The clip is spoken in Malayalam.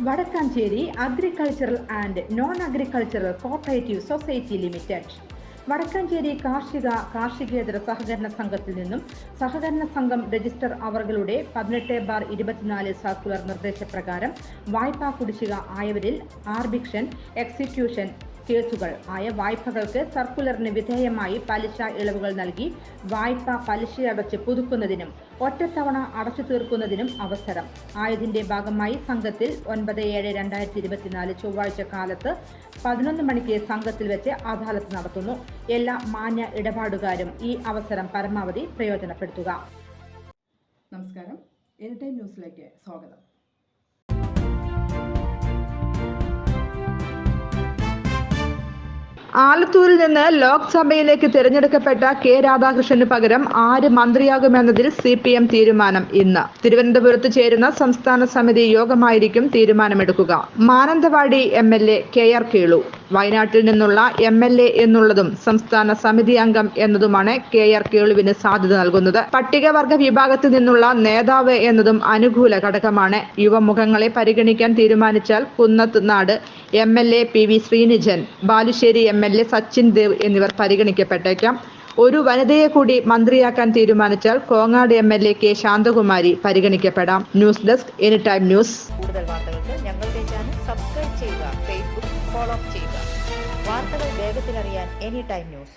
Vadakkanchery agricultural and non agricultural cooperative society limited. Vadakkanchery കാർഷികേതര സഹകരണ സംഘത്തിൽ നിന്നും സഹകരണ സംഘം രജിസ്റ്റർ അവറുകളുടെ 18/24 സർക്കുലർ നിർദ്ദേശപ്രകാരം വായ്പാ കുടിശ്ശിക ആയവരിൽ ആർബിക്ഷൻ, എക്സിക്യൂഷൻ കേസുകൾ ആയ വായ്പകൾക്ക് സർക്കുലറിന് വിധേയമായി പലിശ ഇളവുകൾ നൽകി വായ്പ പലിശയടച്ച് പുതുക്കുന്നതിനും ഒറ്റത്തവണ അടച്ചു തീർക്കുന്നതിനും അവസരം ആയതിന്റെ ഭാഗമായി സംഘത്തിൽ 9/7/2024 ചൊവ്വാഴ്ച കാലത്ത് 11 മണിക്ക് സംഘത്തിൽ വെച്ച് അദാലത്ത് നടത്തുന്നു. എല്ലാ മാന്യ ഇടപാടുകാരും ഈ അവസരം പരമാവധി പ്രയോജനപ്പെടുത്തുക. നമസ്കാരം, എനിടൈം ന്യൂസിലേക്ക് സ്വാഗതം. ആലത്തൂരിൽ നിന്ന് ലോക്സഭയിലേക്ക് തിരഞ്ഞെടുക്കപ്പെട്ട കെ രാധാകൃഷ്ണന് പകരം ആര് മന്ത്രിയാകുമെന്നതിൽ CPM തീരുമാനം ഇന്ന്. തിരുവനന്തപുരത്ത് ചേരുന്ന സംസ്ഥാന സമിതി യോഗമായിരിക്കും തീരുമാനമെടുക്കുക. മാനന്തവാടി MLA KR കേളു വയനാട്ടിൽ നിന്നുള്ള MLA എന്നുള്ളതും സംസ്ഥാന സമിതി അംഗം എന്നതുമാണ് KR കേളുവിന് സാധ്യത നൽകുന്നത്. പട്ടികവർഗ വിഭാഗത്തിൽ നിന്നുള്ള നേതാവ് എന്നതും അനുകൂല ഘടകമാണ്. യുവമുഖങ്ങളെ പരിഗണിക്കാൻ തീരുമാനിച്ചാൽ കുന്നത്ത് നാട് MLA PV Sreenijan, Balussery MLA Sachin Dev എന്നിവർ പരിഗണിക്കപ്പെട്ടേക്കാം. ഒരു വനിതയെ കൂടി മന്ത്രിയാക്കാൻ തീരുമാനിച്ചാൽ കോങ്ങാട് MLA K ശാന്തകുമാരി പരിഗണിക്കപ്പെടാം. News desk anytime news. കൂടുതൽ വാർത്തകൾക്ക് ഞങ്ങളുടെ ചാനൽ സബ്സ്ക്രൈബ് ചെയ്യുക, ഫേസ്ബുക്ക് ഫോളോ ചെയ്യുക. വാർത്തകൾ വേഗത്തിലറിയാൻ എനിടൈം ന്യൂസ്.